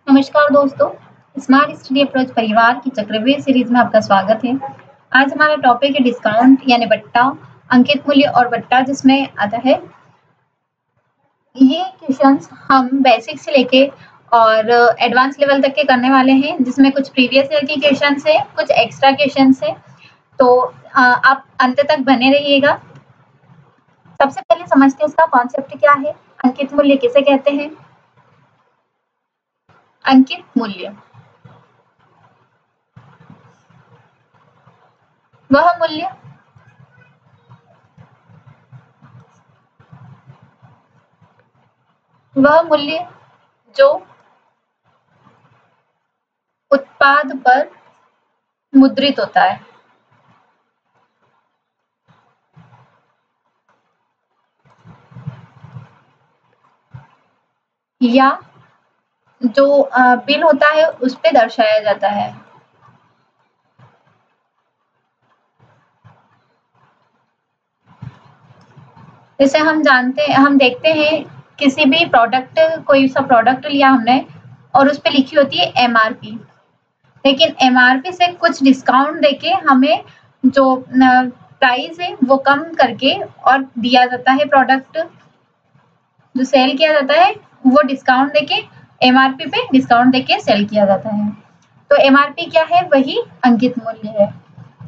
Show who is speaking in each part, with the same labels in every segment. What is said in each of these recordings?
Speaker 1: नमस्कार दोस्तों, smart study approach परिवार की चक्रव्यूह सीरीज में आपका स्वागत है। आज हमारा टॉपिक है डिस्काउंट यानी बट्टा, अंकित मूल्य और बट्टा जिसमें आता है। ये क्वेश्चंस हम बेसिक से लेके और एडवांस लेवल तक के करने वाले हैं, जिसमें कुछ प्रीवियस ईयर के क्वेश्चंस है, कुछ एक्स्ट्रा क्वेश्चंस है। तो आप अंत तक बने रहिएगा। सबसे पहले समझते हैं इसका कॉन्सेप्ट क्या है। अंकित मूल्य किसे कहते हैं? अंकित मूल्य वह मूल्य जो उत्पाद पर मुद्रित होता है या जो बिल होता है उस पे दर्शाया जाता है। जैसे हम देखते हैं किसी भी प्रोडक्ट, कोई सा प्रोडक्ट लिया हमने और उस पे लिखी होती है एमआरपी, लेकिन एमआरपी से कुछ डिस्काउंट देके हमें जो प्राइस है वो कम करके और दिया जाता है। प्रोडक्ट जो सेल किया जाता है वो डिस्काउंट देके, एमआरपी पे डिस्काउंट देके सेल किया जाता है। तो एमआरपी क्या है? वही अंकित मूल्य है,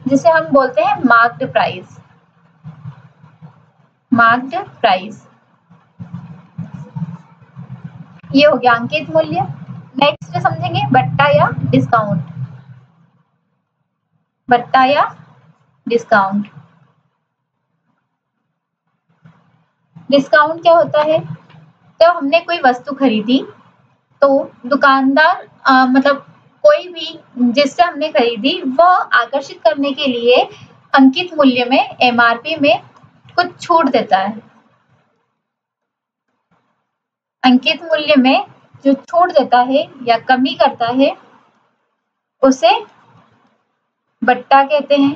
Speaker 1: जिसे हम बोलते हैं मार्क्ड प्राइस। मार्क्ड प्राइस ये हो गया अंकित मूल्य। नेक्स्ट समझेंगे बट्टा या डिस्काउंट। बट्टा या डिस्काउंट। डिस्काउंट क्या होता है? जब हमने कोई वस्तु खरीदी तो दुकानदार मतलब कोई भी जिससे हमने खरीदी वो आकर्षित करने के लिए अंकित मूल्य में, एमआरपी में कुछ छूट देता है। अंकित मूल्य में जो छूट देता है या कमी करता है उसे बट्टा कहते हैं।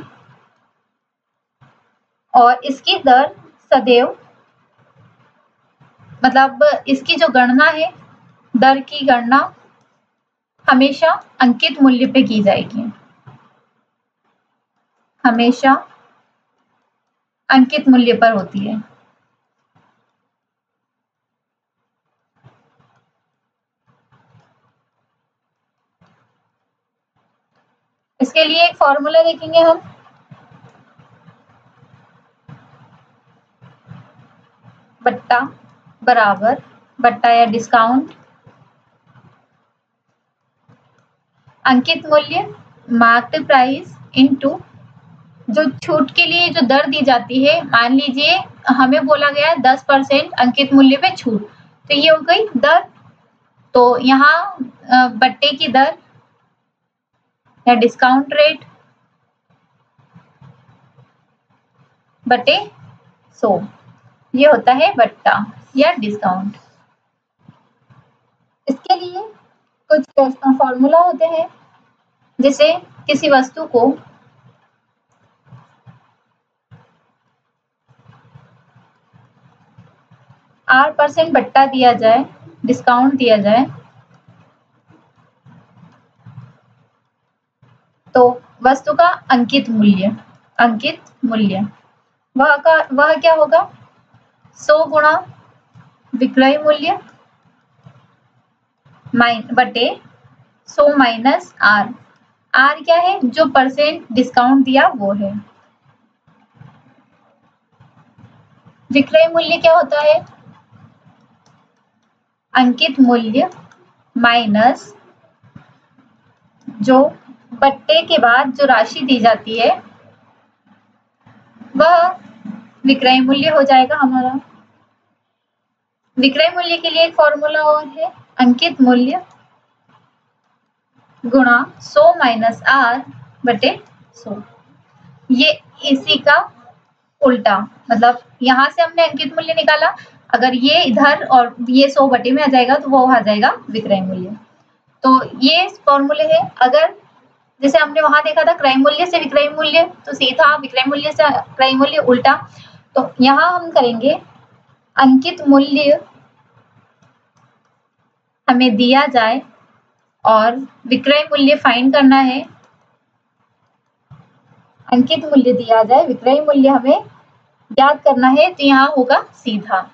Speaker 1: और इसकी दर सदैव, मतलब इसकी जो गणना है, दर की गणना हमेशा अंकित मूल्य पे की जाएगी। हमेशा अंकित मूल्य पर होती है। इसके लिए एक फॉर्मूला देखेंगे हम। बट्टा बराबर बट्टा या डिस्काउंट अंकित मूल्य मार्क्ड प्राइस इनटू जो छूट के लिए जो दर दी जाती है। मान लीजिए हमें बोला गया 10% अंकित मूल्य पे छूट, तो ये हो गई दर। तो यहाँ बट्टे की दर या डिस्काउंट रेट बटे 100, ये होता है बट्टा या डिस्काउंट। इसके लिए कुछ फॉर्मूला होते हैं। जैसे किसी वस्तु को R% बट्टा दिया जाए, डिस्काउंट दिया जाए, तो वस्तु का अंकित मूल्य वह क्या होगा? 100 गुणा विक्रय मूल्य बटे 100 माइनस R। R क्या है? जो परसेंट डिस्काउंट दिया वो है। विक्रय मूल्य क्या होता है? अंकित मूल्य माइनस जो बट्टे के बाद जो राशि दी जाती है वह विक्रय मूल्य हो जाएगा हमारा। विक्रय मूल्य के लिए एक फॉर्मूला और है, अंकित मूल्य गुणा 100 माइनस R बटे 100। ये इसी का उल्टा, मतलब यहाँ से हमने अंकित मूल्य निकाला, अगर ये इधर और ये 100 बटे में आ जाएगा तो वो आ जाएगा विक्रय मूल्य। तो ये फॉर्मूले है। अगर जैसे हमने वहां देखा था क्रय मूल्य से विक्रय मूल्य, तो सीधा विक्रय मूल्य से क्रय मूल्य उल्टा। तो यहाँ हम करेंगे अंकित मूल्य हमें दिया जाए और विक्रय मूल्य फाइंड करना है। अंकित मूल्य दिया जाए, विक्रय मूल्य हमें ज्ञात करना है, तो यहाँ होगा सीधा,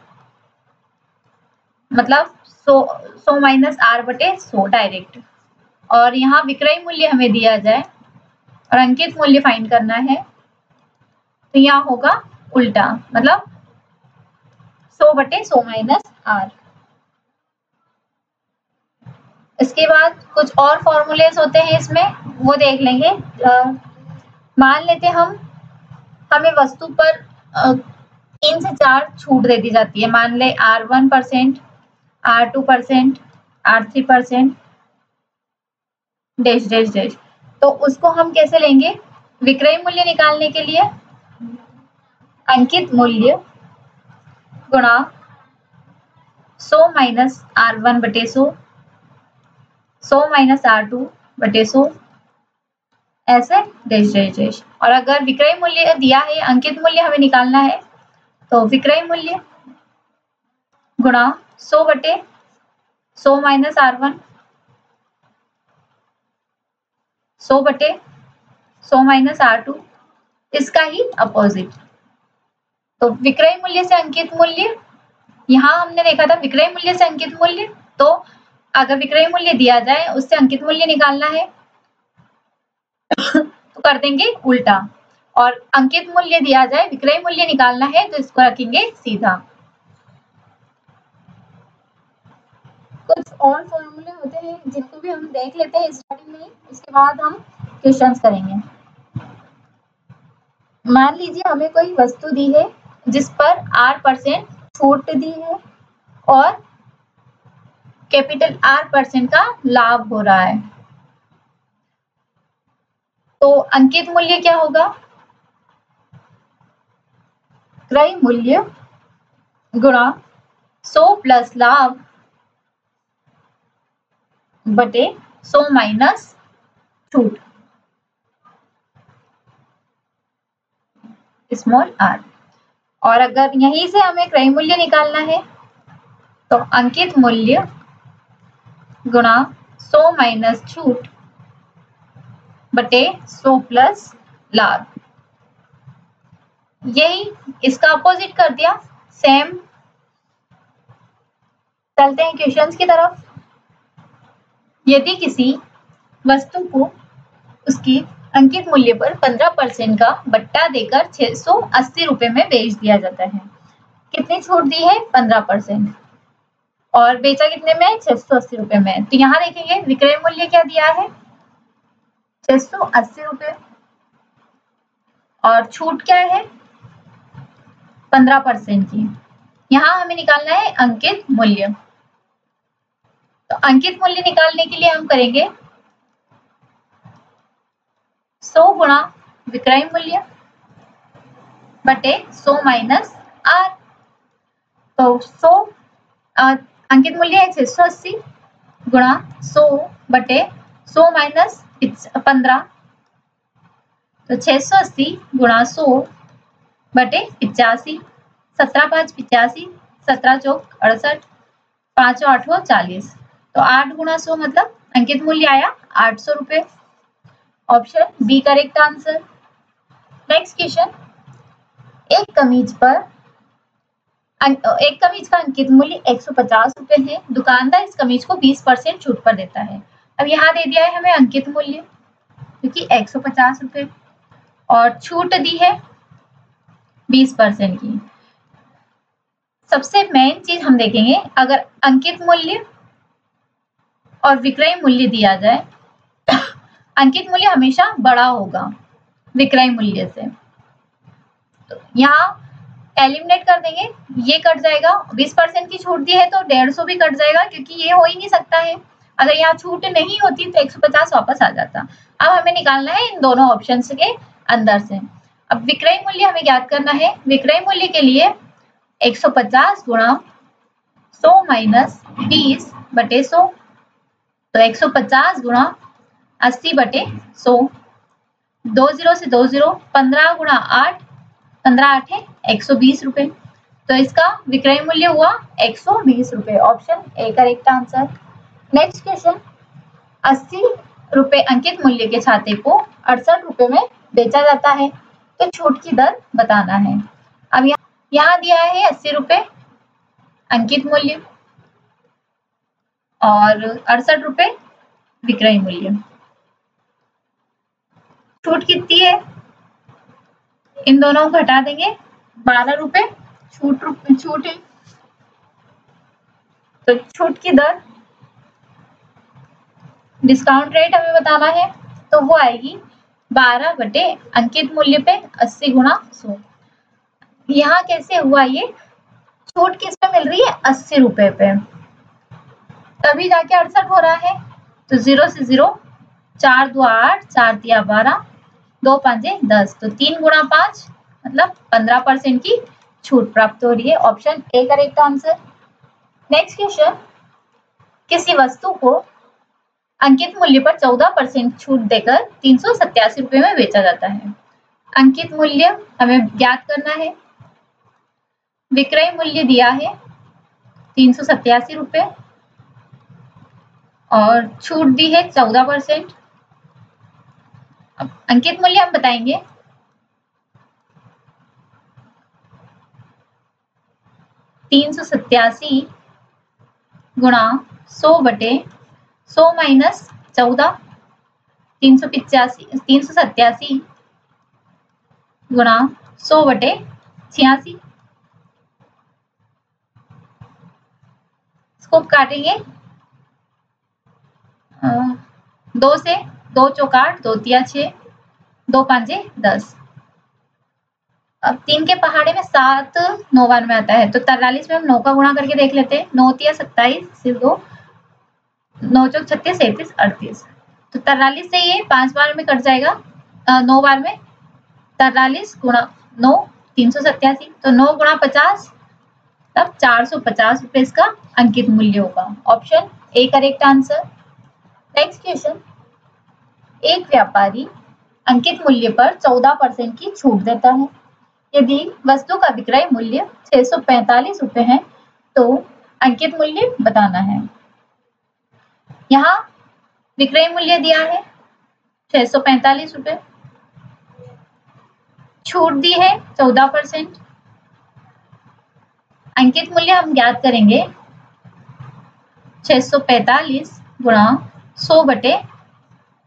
Speaker 1: मतलब 100 माइनस आर बटे 100 डायरेक्ट। और यहाँ विक्रय मूल्य हमें दिया जाए और अंकित मूल्य फाइंड करना है, तो यहाँ होगा उल्टा, मतलब 100 बटे 100 माइनस आर। इसके बाद कुछ और फॉर्मूलेस होते हैं इसमें, वो देख लेंगे। मान लेते हमें वस्तु पर 3 से 4 छूट दे दी जाती है। मान ले R1%, R2%, R3%, dash dash dash. तो उसको हम कैसे लेंगे? विक्रय मूल्य निकालने के लिए अंकित मूल्य गुणा 100 माइनस R1 बटे 100, 100 माइनस R2 बटे 100, ऐसे डैश डैश डैश। और अगर विक्रय मूल्य दिया है, अंकित मूल्य हमें निकालना है, तो विक्रय मूल्य गुणा 100 बटे 100 माइनस R1, 100 बटे 100 माइनस R2, इसका ही अपोजिट। तो विक्रय मूल्य से अंकित मूल्य, यहाँ हमने देखा था विक्रय मूल्य से अंकित मूल्य, तो अगर विक्रय मूल्य दिया जाए उससे अंकित मूल्य निकालना है तो कर देंगे उल्टा, और अंकित मूल्य दिया जाए विक्रय मूल्य निकालना है तो इसको रखेंगे सीधा। कुछ और फॉर्मूले होते हैं जिनको भी हम देख लेते हैं स्टार्टिंग में, उसके बाद हम क्वेश्चंस करेंगे। मान लीजिए हमें कोई वस्तु दी है जिस पर R% छूट दी है और कैपिटल R% का लाभ हो रहा है, तो अंकित मूल्य क्या होगा? क्रय मूल्य गुणा 100 प्लस लाभ बटे 100 माइनस छूट, स्मॉल r। और अगर यहीं से हमें क्रय मूल्य निकालना है, तो अंकित मूल्य गुणा 100 माइनस छूट बटे 100 प्लस लाभ। यही इसका अपोजिट कर दिया, सेम। चलते हैं क्वेश्चंस की तरफ। यदि किसी वस्तु को उसकी अंकित मूल्य पर 15% का बट्टा देकर 680 रुपए में बेच दिया जाता है, कितनी छूट दी है? 15%, और बेचा कितने में? 680 रुपए में। तो यहाँ देखेंगे विक्रय मूल्य क्या दिया है? 680 रुपए, और छूट क्या है? 15% की। यहाँ हमें निकालना है अंकित मूल्य। तो अंकित मूल्य निकालने के लिए हम करेंगे 100 गुणा विक्रय मूल्य बटे 100 माइनस आर। तो 100 अंकित मूल्य है 680 गुणा 100 बटे 100 माइनस 15, तो 680 गुणा 100 बटे 85, 17 5 85, 17 चौक 68, 5 8 40, तो 8 गुणा 100 मतलब अंकित मूल्य आया 800 रुपए। Option B correct answer. Next question, एक कमीज का अंकित मूल्य 150 रुपए है। दुकानदार इस कमीज को 20% छूट पर देता है। अब यहाँ दे दिया है हमें अंकित मूल्य, क्योंकि 150 रुपए और छूट दी है 20% की। सबसे मेन चीज हम देखेंगे, अगर अंकित मूल्य और विक्रय मूल्य दिया जाए, अंकित मूल्य हमेशा बड़ा होगा विक्रय मूल्य से, तो यहाँ एलिमिनेट कर देंगे, ये कट जाएगा। 20% की छूट दी है तो 150 भी कट जाएगा, क्योंकि ये हो ही नहीं सकता है। अगर यहाँ छूट नहीं होती तो 150 वापस आ जाता। अब हमें निकालना है इन दोनों ऑप्शन के अंदर से। अब विक्रय मूल्य हमें ज्ञात करना है। विक्रय मूल्य के लिए 150 गुणा 100 माइनस 20 बटे 100, तो 150 गुणा 80 बटे 100, 2 0 से 2 0, 15 गुणा 8, 15 8 है 120 रुपए, तो इसका विक्रय मूल्य हुआ 120 रुपए। Option A correct answer. Next question, 80 रुपए अंकित मूल्य के छाते को 68 रुपए में बेचा जाता है, तो छूट की दर बताना है। अब यहाँ दिया है 80 रुपए अंकित मूल्य और 68 रुपए विक्रय मूल्य। छूट कितनी है, इन दोनों को घटा देंगे, 12 रुपए छूट है, तो छूट की दर डिस्काउंट रेट हमें बताना है, तो वो आएगी 12 बटे अंकित मूल्य पे 80 गुणा 100। यहाँ कैसे हुआ ये, छूट किस पे मिल रही है, 80 रुपए पे, तभी जाके 68 हो रहा है। तो 0 से 0, 4 2 8, 4 3 12, 2 5 10, तो 3 गुणा 5 मतलब 15% की छूट प्राप्त हो रही है। Option A correct answer. Next question, किसी वस्तु को अंकित मूल्य पर 14% छूट देकर 387 रुपए में बेचा जाता है। अंकित मूल्य हमें ज्ञात करना है, विक्रय मूल्य दिया है 387 रुपए और छूट दी है 14%। अब अंकित मूल्य हम बताएंगे, $387 गुणा 100 बटे 100 माइनस 14, 387 गुणा 100 बटे 86, इसको काटेंगे 2 से, 2 चौक 8, 2 तिया 6, 2 5 10। अब 3 के पहाड़े में 7 9 बार में आता है, तो 43 में हम 9 का गुणा करके देख लेते हैं। 9 तिया 27, सिर्फ 2, 9 चौक 36, 37, 38, तो 43 से ये 5 बार में कट जाएगा, 9 बार में 43 गुणा 9 387, तो 9 गुणा 50 तब 450 रुपए इसका अंकित मूल्य होगा। Option A correct answer. Next question, एक व्यापारी अंकित मूल्य पर 14% की छूट देता है। यदि वस्तु का विक्रय मूल्य 645 रुपए है, तो अंकित मूल्य बताना है। यहाँ विक्रय मूल्य दिया है 645 रुपए, छूट दी है 14%, अंकित मूल्य हम ज्ञात करेंगे 645 गुणा 100 बटे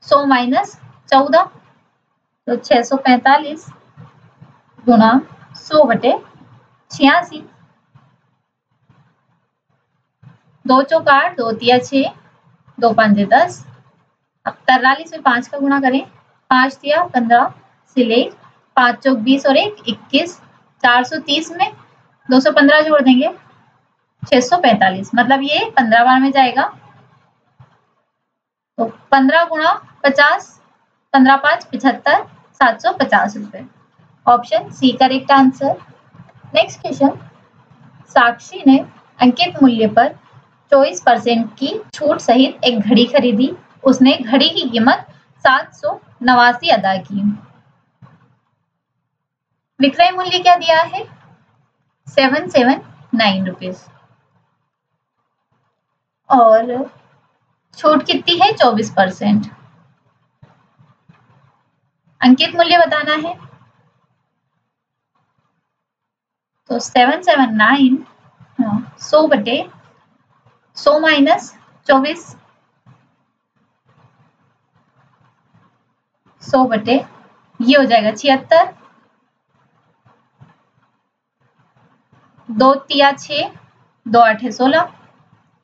Speaker 1: 100 माइनस 14, तो 645 गुणा 100 बटे 86, 2 चौक 8, 2 तिया 6, 2 5 10। अब 43 में 5 का गुणा करें, 5 तिया 15, सिले 5 चौक 20 और 1 21, 430 में 215 जोड़ देंगे, 645, मतलब ये 15 बार में जाएगा, तो 15 गुणा 50, 15 5 75, 750 रुपए। Option C correct answer. Next question, Sakshi ने अंकित मूल्य पर 24% की छूट सहित एक घड़ी खरीदी। उसने घड़ी की कीमत 789 अदा की। विक्रय मूल्य क्या दिया है, 779 रुपीज, और छूट कितनी है, 24%। अंकित मूल्य बताना है, तो 779 100 बटे 100 माइनस 24, 100 बटे ये हो जाएगा 76, 2 तिया 6, 2 8 16,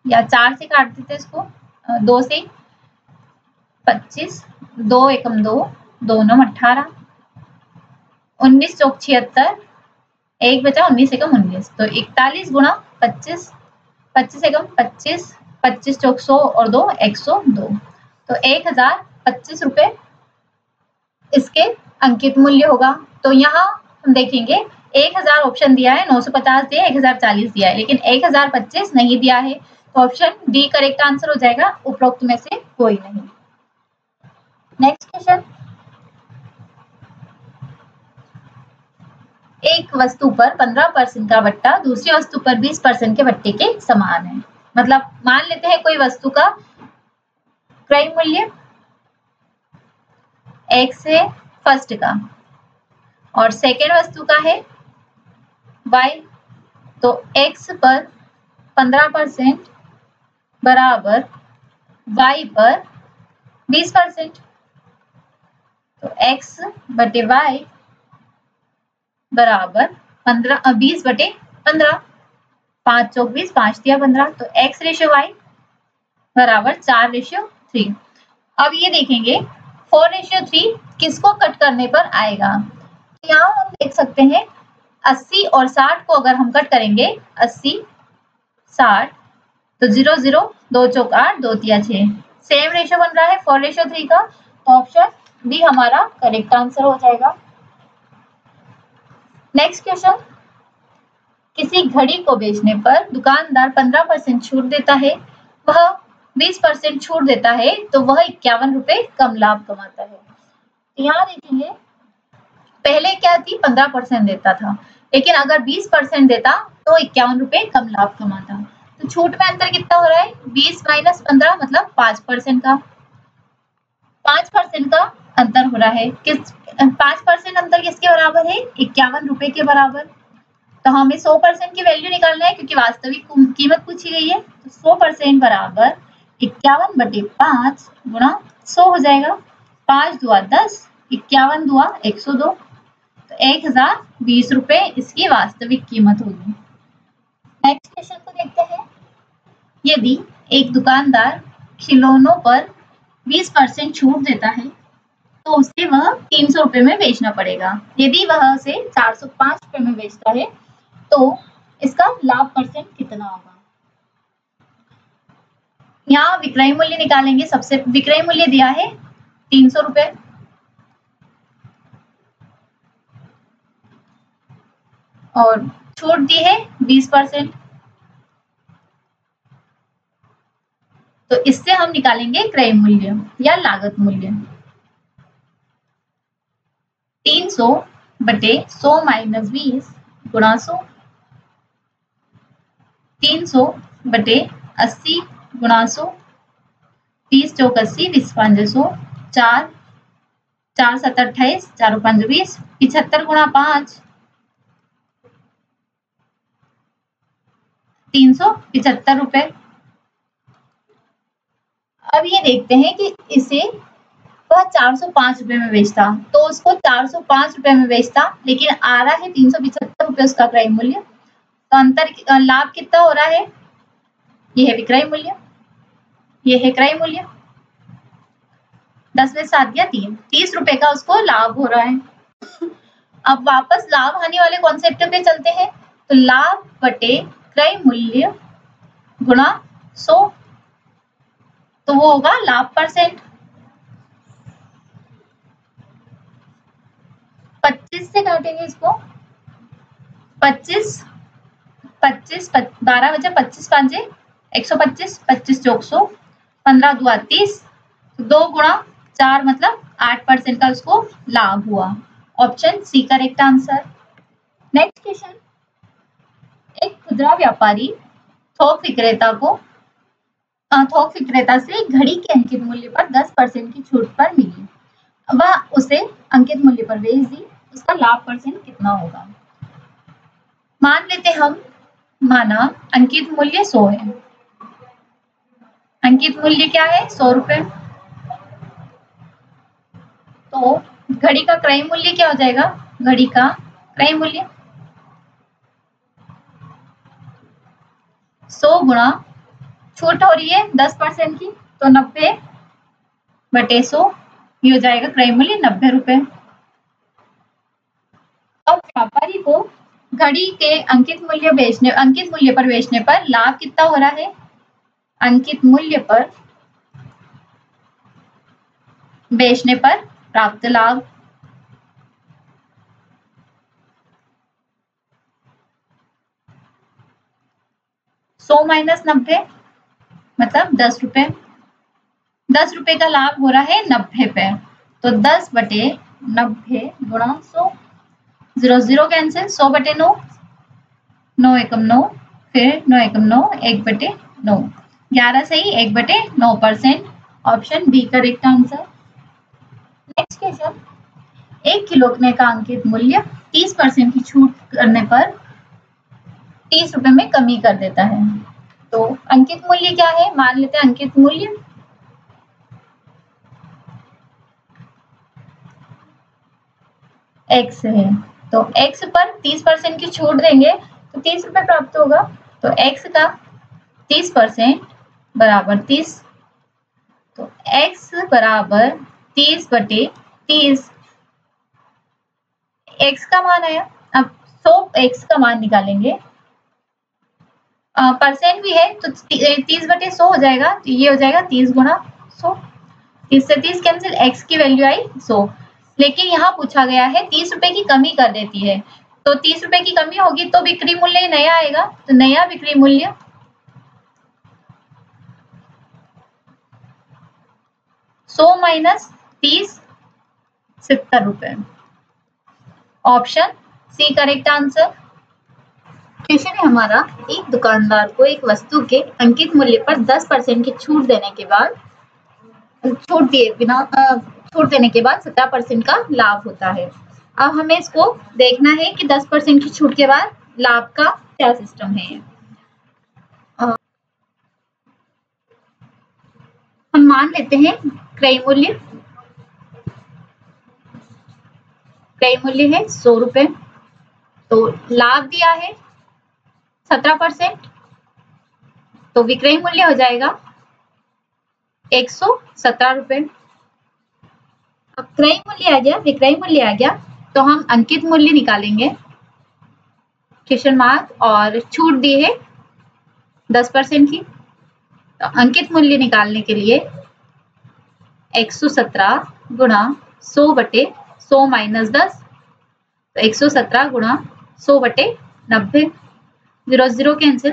Speaker 1: या 4 से काट देते इसको, 2 से 25, 2 एकम 2, 2 9 18, 19 चौक 76, 1 बचा 19 एकम 19, तो 41 गुणा 25, 25 एकम 25, 25 चौक 100 और 2 102, तो 1025 रुपए इसके अंकित मूल्य होगा। तो यहाँ हम देखेंगे 1000 ऑप्शन दिया है, 950 दिया है, 1040 दिया है, लेकिन 1025 नहीं दिया है, तो ऑप्शन डी करेक्ट आंसर हो जाएगा, उपरोक्त में से कोई नहीं। नेक्स्ट क्वेश्चन, एक वस्तु पर 15% का बट्टा दूसरी वस्तु पर 20% के बट्टे के समान है। मतलब मान लेते हैं कोई वस्तु का विक्रय मूल्य, x है फर्स्ट का और सेकेंड वस्तु का है y, तो x पर 15% बराबर y पर 20%, तो x बटे y बराबर 20/15, 5 चौक 20, 5 दिया 15, तो x रेशियो y बराबर 4:3। अब ये देखेंगे 4:3 किसको कट करने पर आएगा। यहाँ हम देख सकते हैं 80 और 60 को अगर हम कट करेंगे 80 60, तो 0 0 2 चौक 8, 2 तिया 6, सेम रेशियो बन रहा है 4:3 का, तो ऑप्शन बी हमारा करेक्ट आंसर हो जाएगा। नेक्स्ट क्वेश्चन, किसी घड़ी को बेचने पर दुकानदार 15% छूट देता है, वह 20% छूट देता है, तो वह 51 रुपए कम लाभ कमाता है। यहाँ देखेंगे पहले क्या थी 15% देता था, लेकिन अगर 20% देता तो 51 रुपए कम लाभ कमाता। तो छूट में अंतर कितना हो रहा है, 20 माइनस 15 मतलब 5% का, 5% का अंतर हो रहा है। 5% अंतर किसके बराबर है, 51 रुपए के बराबर। तो हमें 100% की वैल्यू निकालना है क्योंकि वास्तविक कीमत पूछी गई है, तो 100% बराबर 51/5 गुणा 100 हो जाएगा। 5 दुआ 10, 51 दुआ 102, तो 1020 रुपए इसकी वास्तविक कीमत होगी। नेक्स्ट क्वेश्चन को देखते हैं, यदि एक दुकानदार खिलौनों पर 20% छूट देता है तो उसे वह 300 रुपए में बेचना पड़ेगा। यदि वह उसे 405 रुपए में बेचता है तो इसका लाभ परसेंट कितना होगा। यहाँ विक्रय मूल्य निकालेंगे। सबसे विक्रय मूल्य दिया है 300 रुपए, और छूट दी है 20%, तो इससे हम निकालेंगे क्रय मूल्य या लागत मूल्य। 300 बटे 100 माइनस 20 गुणा 100, 300 बटे 80 गुणा 100, 30 चौक 80, 20 5 100, 4 4 7 28, 4 5 20, 75 गुणा 5 375 रुपए। अब ये देखते हैं कि इसे वह 405 रुपए में बेचता, तो उसको 405 रुपए में बेचता, लेकिन आ रहा है 375 रुपए उसका क्रय मूल्य, तो अंतर लाभ कितना हो रहा है, ये है विक्रय मूल्य, ये है क्रय मूल्य। 10 में 7 दिया 3, 30 रुपए का उसको लाभ हो रहा है। अब वापस लाभ हानि वाले कॉन्सेप्ट पे चलते हैं, तो लाभ बटे क्रय मूल्य गुणा 100, तो वो होगा लाभ परसेंट। 25 से काटेंगे इसको, 25 25 12 बचे 25 5 125, 25 चौक 100, 15 दुआ 30, 2 गुणा 4 मतलब 8% का उसको लाभ हुआ। Option C correct answer. Next question, एक खुदरा व्यापारी थोक विक्रेता से घड़ी के अंकित मूल्य पर 10% की छूट पर मिली, वह उसे अंकित मूल्य पर बेच दी, उसका लाभ परसेंट कितना होगा। मान लेते हम, माना अंकित मूल्य 100 है, अंकित मूल्य क्या है 100 रुपए, तो घड़ी का क्रय मूल्य क्या हो जाएगा, घड़ी का क्रय मूल्य 100 गुणा छूट हो रही है 10% की, तो 90 बटे 100, ये हो जाएगा क्रय मूल्य 90 रुपए। अब व्यापारी को घड़ी के अंकित मूल्य पर बेचने पर लाभ कितना हो रहा है, अंकित मूल्य पर बेचने पर प्राप्त लाभ 100 माइनस 90 मतलब 10 रुपए, 10 रुपए का लाभ हो रहा है 90 पे, तो 10 बटे 90 गुणा 100, 0 0 कैंसिल, 100 बटे 9, 9 एकम 9, फिर 9 एकम 9, 1 बटे 9, 11 सही 1 बटे 9%, option B correct answer. Next question, 1 किलो का अंकित मूल्य 30% की छूट करने पर 30 रुपए में कमी कर देता है। तो अंकित मूल्य क्या है? मान लेते हैं अंकित मूल्य x है, तो x पर 30% की छूट देंगे तो 30 रुपए प्राप्त होगा। तो x का 30% बराबर 30, तो x बराबर 30/30, x का मान आया। अब 100x का मान निकालेंगे, परसेंट भी है तो 30/100 हो जाएगा, तो ये हो जाएगा 30 गुणा 100, 30 से 30 कैंसिल, x की वैल्यू आई 100। लेकिन यहाँ पूछा गया है 30 रुपए की कमी कर देती है, तो 30 रुपए की कमी होगी तो बिक्री मूल्य नया आएगा, तो नया बिक्री मूल्य 100 माइनस 30 70 रुपए। Option C correct answer. Question है हमारा, एक दुकानदार को एक वस्तु के अंकित मूल्य पर 10% की छूट देने के बाद छूट देने के बाद 17% का लाभ होता है। अब हमें इसको देखना है कि 10% की छूट के बाद लाभ का क्या सिस्टम है। हम मान लेते हैं क्रय मूल्य है 100 रुपए, तो लाभ दिया है 17%, तो विक्रय मूल्य हो जाएगा 117 रुपए। अब क्रय मूल्य आ गया, विक्रय मूल्य आ गया, तो हम अंकित मूल्य निकालेंगे, क्वेश्चन मार्क, और छूट दी है 10% की, तो अंकित मूल्य निकालने के लिए 117 गुणा 100/100 माइनस 10, तो 117 गुणा 100/90, 0 0 कैंसिल,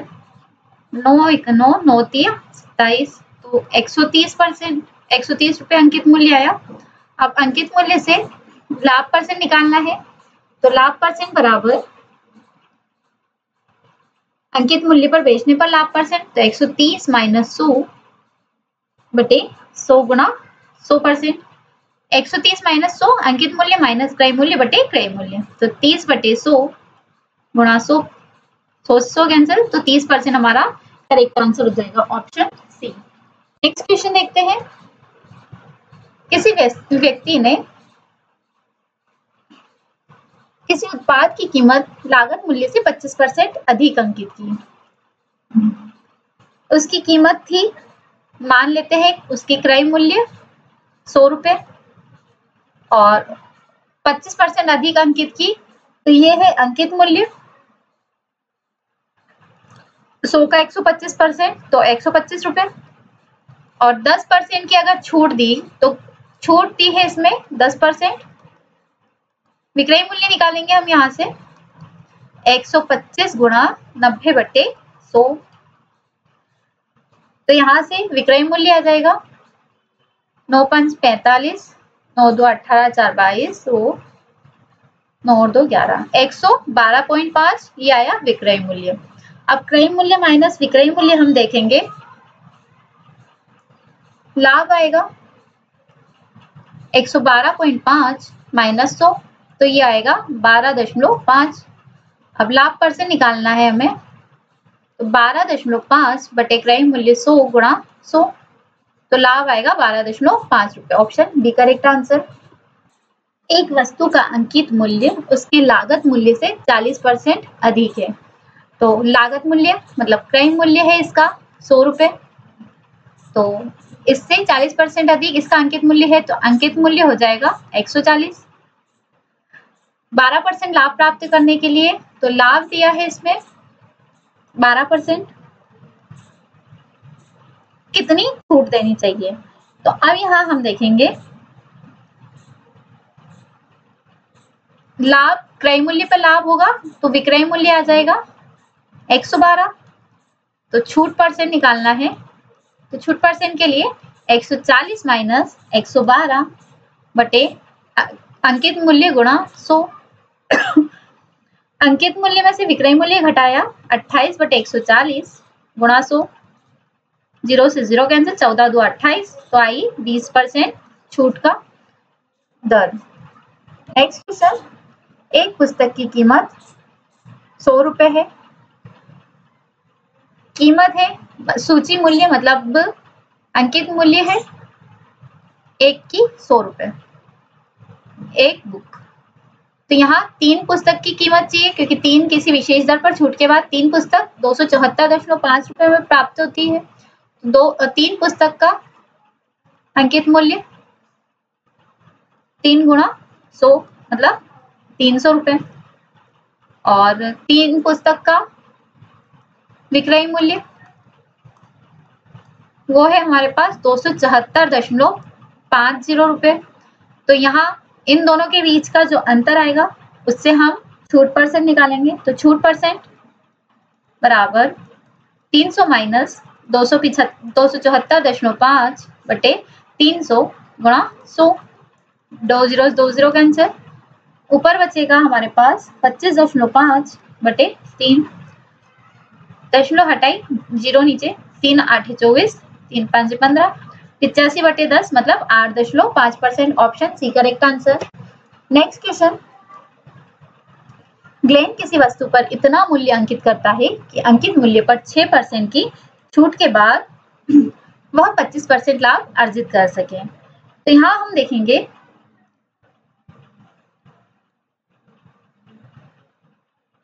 Speaker 1: 9 1 9 9 3 27, तो 130%, 130 रुपए अंकित मूल्य आया। अब अंकित मूल्य से लाभ परसेंट निकालना है, तो लाभ परसेंट बराबर अंकित मूल्य पर बेचने पर लाभ परसेंट, तो 130 माइनस 100/100 गुणा 100%, 130 माइनस 100 अंकित मूल्य माइनस क्रय मूल्य बटे क्रय मूल्य, तो 30/100 गुणा 100, 100 कैंसिल, तो 30% हमारा करेक्ट आंसर हो जाएगा, ऑप्शन सी। नेक्स्ट क्वेश्चन देखते हैं, किसी व्यक्ति ने किसी उत्पाद की कीमत लागत मूल्य से 25% अधिक अंकित की। उसकी कीमत थी, मान लेते हैं उसकी क्रय मूल्य 100 रुपए और 25% अधिक अंकित की, तो ये है अंकित मूल्य 100 का 125%, तो 125 रुपए, और 10% की अगर छूट दी, तो छूट दी है इसमें 10%, विक्रय मूल्य निकालेंगे हम यहाँ से 125 गुणा 90/100, तो यहाँ से विक्रय मूल्य आ जाएगा 9 5 45, 9 2 18 4 22, 9 और 2 11, 112.5 ये आया विक्रय मूल्य। अब क्रय मूल्य माइनस विक्रय मूल्य हम देखेंगे, लाभ आएगा 112.5 माइनस 100, तो ये आएगा 12.5। अब लाभ परसेंट निकालना है हमें, तो 12.5 बटे क्रय मूल्य 100 गुणा 100, तो लाभ आएगा 12.5 रुपए, ऑप्शन बी करेक्ट आंसर। एक वस्तु का अंकित मूल्य उसके लागत मूल्य से 40% अधिक है, तो लागत मूल्य मतलब क्रय मूल्य है इसका 100 रुपए, तो इससे 40% अधिक इसका अंकित मूल्य है, तो अंकित मूल्य हो जाएगा 140। 12% लाभ प्राप्त करने के लिए, तो लाभ दिया है इसमें 12%, कितनी छूट देनी चाहिए, तो अब यहाँ हम देखेंगे लाभ, क्रय मूल्य पर लाभ होगा तो विक्रय मूल्य आ जाएगा 112, तो छूट परसेंट निकालना है, तो छूट परसेंट के लिए 140 माइनस 112 बटे अंकित मूल्य गुणा 100, अंकित मूल्य में से विक्रय मूल्य घटाया 28/140 गुणा 100, 0 से 0 कैंसिल, 14 2 28, तो आई 20% छूट का दर। नेक्स्ट क्वेश्चन, एक पुस्तक की कीमत 100 रुपए है। कीमत है सूची मूल्य मतलब अंकित मूल्य है एक की 100 रुपए, एक बुक। तो यहाँ 3 पुस्तक की कीमत चाहिए क्योंकि 3 किसी विशेष दर पर छूट के बाद 3 पुस्तक 274.5 रुपए में प्राप्त होती है। 3 पुस्तक का अंकित मूल्य 3 गुणा 100 मतलब 300 रुपए, और 3 पुस्तक का विक्रय मूल्य वो है हमारे पास 274.50 रुपए। तो यहाँ इन दोनों के बीच का जो अंतर आएगा उससे हम छूट परसेंट निकालेंगे। तो छूट परसेंट बराबर 300 माइनस 274.5 बटे 300 गुणा 100, 2 0 कैंसिल, ऊपर बचेगा हमारे पास 25.5 बटे 3, दशमलव हटाई 0 नीचे, 3 8 24, 3 5 15, 85 बटे 10 मतलब 8.5%। Option C correct answer. Next question, ग्लेन किसी वस्तु पर इतना मूल्य अंकित करता है कि अंकित मूल्य पर 6% की छूट के बाद वह 25% लाभ अर्जित कर सके। तो यहाँ हम देखेंगे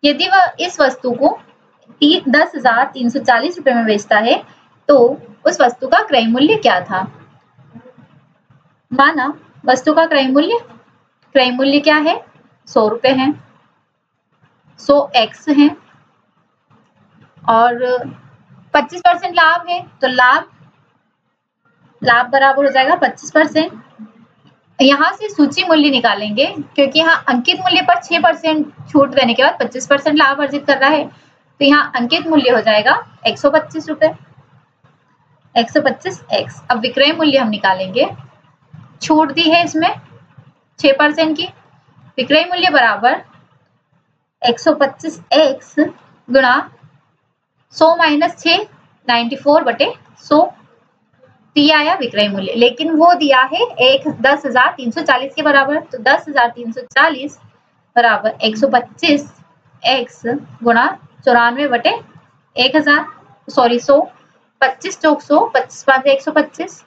Speaker 1: यदि वह इस वस्तु को 10,340 रुपए में बेचता है तो उस वस्तु का क्रय मूल्य क्या था। माना वस्तु का क्रय मूल्य क्या है 100 रुपए है, 100x है, और 25% लाभ है तो लाभ बराबर हो जाएगा 25%। यहाँ से सूची मूल्य निकालेंगे क्योंकि यहाँ अंकित मूल्य पर 6% छूट देने के बाद 25% लाभ अर्जित कर रहा है, तो यहाँ अंकित मूल्य हो जाएगा 125 रुपए, 125x। अब विक्रय मूल्य हम निकालेंगे, छूट दी है इसमें 6% की, विक्रय मूल्य बराबर 125x गुणा 100 माइनस 6 94 बटे 100, ये आया विक्रय मूल्य। लेकिन वो दिया है 10,340 के बराबर, तो 10,340 बराबर 125x गुणा 94 बटे 1000 सॉरी 100, 25 चौक 100, 25 5 125।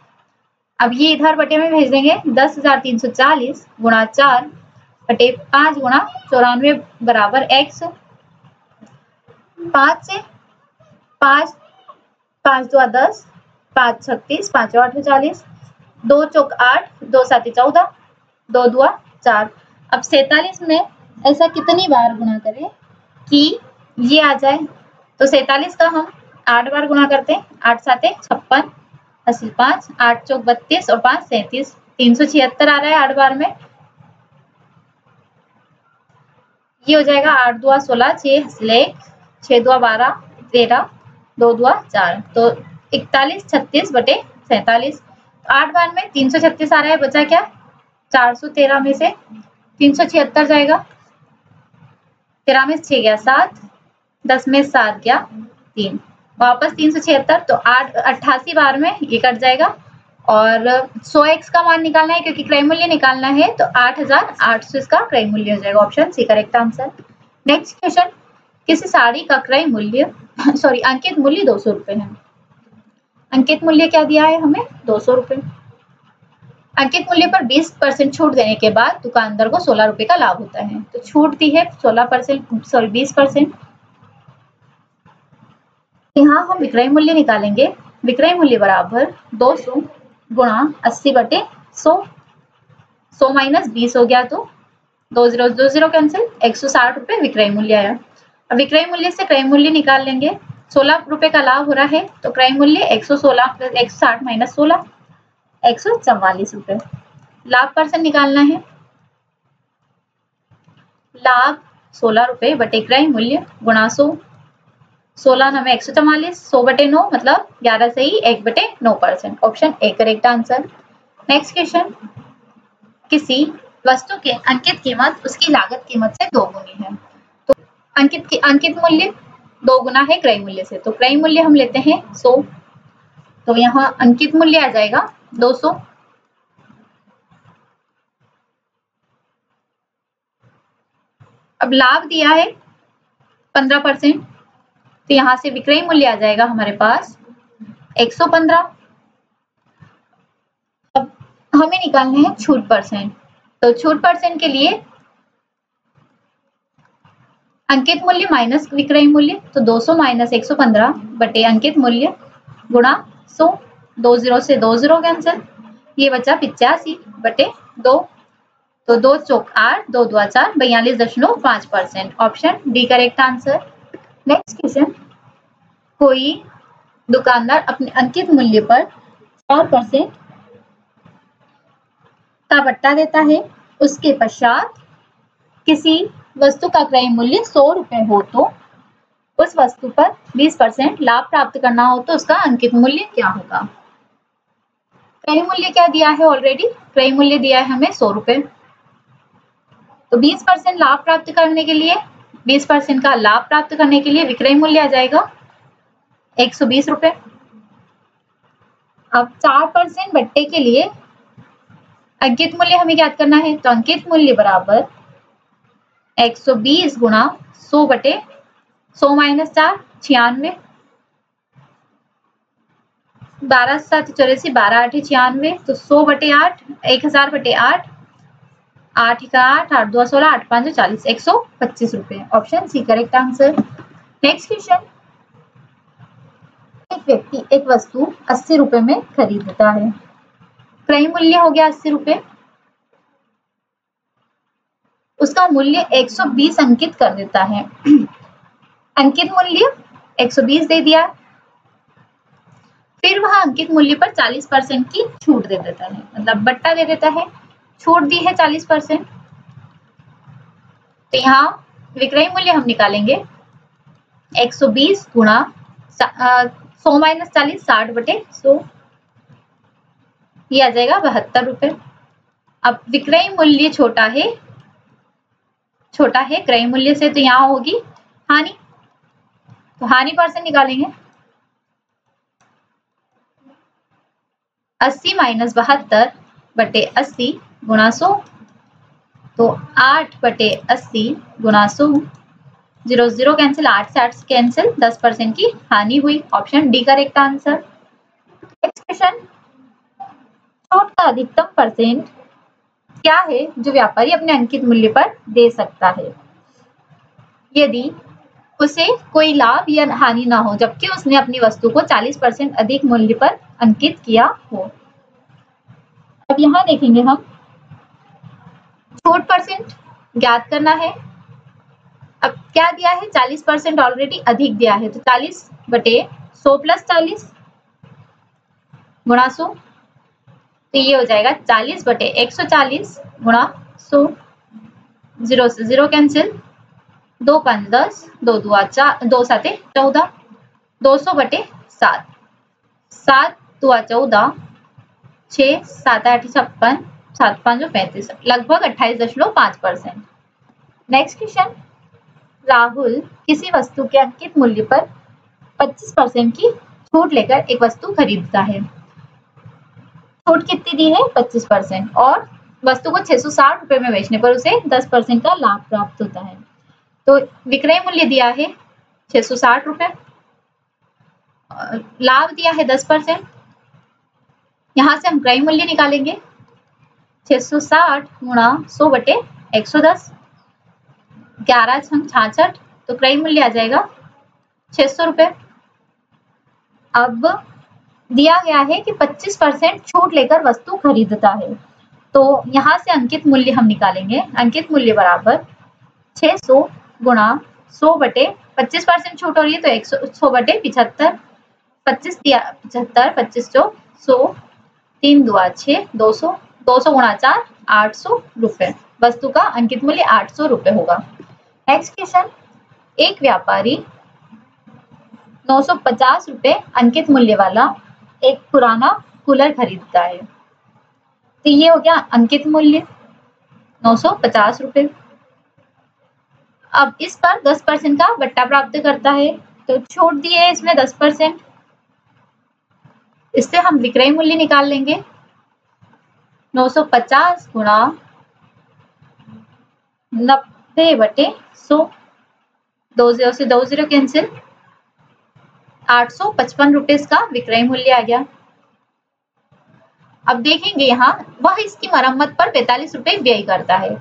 Speaker 1: अब ये इधर बटे में भेज देंगे, 10,340 गुणा 4 बटे 5 गुणा 94 बराबर x, 5 से 5 5 2 10, 5 36, 5 8 40, 2 चौक 8, 2 7 14, 2 2 4। अब 47 में ऐसा कितनी बार गुणा करें कि ये आ जाए। तो 47 का हम 8 बार गुणा करते हैं, 8 7 56, 80 5, 8 चौक 32 और 5 37, 376 आ रहा है 8 बार में। ये हो जाएगा 8 2 16, 6 1, 6 2 12, 13, 2 2 4, तो 41 36 बटे 47। 8 बार में 336 आ रहा है, बचा क्या 413 में से 376 जाएगा, 13 में 6 गया 7, 10 में 7 गया 3, वापस 376, तो 88 बार में ये कट जाएगा। और 100x का मान निकालना है क्योंकि क्रय मूल्य निकालना है, तो 8,800 इसका क्रय मूल्य हो जाएगा। Option C correct answer. Next question, किसी साड़ी का क्रय मूल्य अंकित मूल्य 200 रुपए है। अंकित मूल्य क्या दिया है हमें 200 रुपए। अंकित मूल्य पर 20% छूट देने के बाद दुकानदार को 16 रुपए का लाभ होता है। तो छूट दी है 20%। यहाँ हम विक्रय मूल्य निकालेंगे, विक्रय मूल्य बराबर 200 गुणा 80 बटे 100, 100 माइनस 20 हो गया तो 2 0 कैंसिल, 160 रुपए विक्रय मूल्य आया। अब विक्रय मूल्य से क्रय मूल्य निकाल लेंगे, 16 रुपए का लाभ हो रहा है तो क्रय मूल्य 116 प्लस 160 माइनस 16, 144 रुपए। लाभ परसेंट निकालना है, लाभ 16 रुपए बटे क्रय मूल्य गुणा 100, 16 9 144, 100 बटे 9 मतलब 11 से ही 1 बटे 9%। Option A correct answer. Next question, किसी वस्तु की अंकित कीमत उसकी लागत कीमत से 2 गुनी है। तो अंकित मूल्य 2 गुना है क्रय मूल्य से, तो क्रय मूल्य हम लेते हैं 100 तो यहाँ अंकित मूल्य आ जाएगा 200। अब लाभ दिया है 15%, तो यहाँ से विक्रय मूल्य आ जाएगा हमारे पास 115। अब हमें निकालना है छूट परसेंट, तो छूट परसेंट के लिए अंकित मूल्य माइनस विक्रय मूल्य, तो 200 माइनस 115 बटे अंकित मूल्य गुणा 100, 2 0 से 2 0 कैंसिल, ये बचा 85 बटे 2, तो 2 चौक 8, 2 2 4, 42.5%। Option D correct answer. Next question, कोई दुकानदार अपने अंकित मूल्य पर 4% का बट्टा देता है, उसके पश्चात किसी वस्तु का क्रय मूल्य 100 रुपए हो तो उस वस्तु पर 20% लाभ प्राप्त करना हो तो उसका अंकित मूल्य क्या होगा। क्रय मूल्य क्या दिया है, ऑलरेडी क्रय मूल्य दिया है हमें 100 रुपए, तो 20% लाभ प्राप्त करने के लिए 20% का लाभ प्राप्त करने के लिए विक्रय मूल्य आ जाएगा 120 रुपए। अब 4% बट्टे के लिए अंकित मूल्य हमें ज्ञात करना है, तो अंकित मूल्य बराबर 120 गुणा 100 बटे 100 माइनस 4, 96, 12 7 84, 12 8 96, तो 100 बटे 8, 1000 बटे 8, 8 का 8, 8 2 16, 8 5 40, 125 रुपए। Option C correct answer. Next question, एक व्यक्ति एक वस्तु 80 रुपए में खरीदता है, क्रय मूल्य हो गया 80 रुपए, उसका मूल्य 120 अंकित कर देता है। अंकित मूल्य 120 दे दिया, फिर वह अंकित मूल्य पर 40% की छूट दे देता है, मतलब बट्टा दे देता है, छूट दी है 40%। तो यहाँ विक्रय मूल्य हम निकालेंगे 120 गुणा 100 माइनस 40, 60 बटे 100, ये आ जाएगा 72 रुपए। अब विक्रय मूल्य छोटा है क्रय मूल्य से, तो यहाँ होगी हानि, तो हानि परसेंट निकालेंगे 80 माइनस 72 बटे 80 गुणा 100, तो 8 बटे 80 गुणा 100, 0 0 कैंसिल, 8 से 8 कैंसिल, 10% की हानि हुई। Option D correct answer. Next question, छूट का अधिकतम परसेंट क्या है जो व्यापारी अपने अंकित मूल्य पर दे सकता है यदि उसे कोई लाभ या हानि ना हो, जबकि उसने अपनी वस्तु को 40% अधिक मूल्य पर अंकित किया हो। अब यहाँ देखेंगे हम, छूट परसेंट ज्ञात करना है। अब क्या दिया है, 40% ऑलरेडी अधिक दिया है, तो 40 बटे 100 प्लस 40 गुणा 100, तो ये हो जाएगा 40 बटे 140 गुणा 100, 0 से 0 कैंसिल, 2 5 10, 2 2 4, 2 7 14, 200 बटे 7, 7 2 14, 6 7 8 56, 7 5 35, लगभग 28.5%। नेक्स्ट क्वेश्चन, राहुल किसी वस्तु के अंकित मूल्य पर 25% की छूट लेकर एक वस्तु खरीदता है। छूट कितनी दी है, 25%, और वस्तु को 660 रुपए में बेचने पर उसे 10% का लाभ प्राप्त होता है। तो विक्रय मूल्य दिया है 660 रुपए, लाभ दिया है 10%, यहाँ से हम क्रय मूल्य निकालेंगे 660 गुणा 100 बटे 110, 11 छंग 66, तो क्रय मूल्य आ जाएगा 600 रुपए। अब दिया गया है कि 25% छूट लेकर वस्तु खरीदता है, तो यहाँ से अंकित मूल्य हम निकालेंगे। अंकित मूल्य बराबर 600 गुणा 100 बटे 25% छूट हो रही है, तो 100 बटे 75, 25 दिया 75, 25 चौ 100, 3 2 6, 200, 200 गुणा 4, 800 रुपए। वस्तु का अंकित मूल्य 800 रुपए होगा। नेक्स्ट क्वेश्चन, एक व्यापारी 950 रुपए अंकित मूल्य वाला एक पुराना कूलर खरीदता है, तो ये हो गया अंकित मूल्य 950 रुपए। अब इस पर 10% का बट्टा प्राप्त करता है, तो छूट दी है इसमें 10%, इससे हम विक्रय मूल्य निकाल लेंगे 950 गुणा 90/100, 20 से 20 कैंसिल, 855 रुपीज का विक्रय मूल्य आ गया। अब देखेंगे यहाँ वह इसकी मरम्मत पर 45 रुपए व्यय करता है,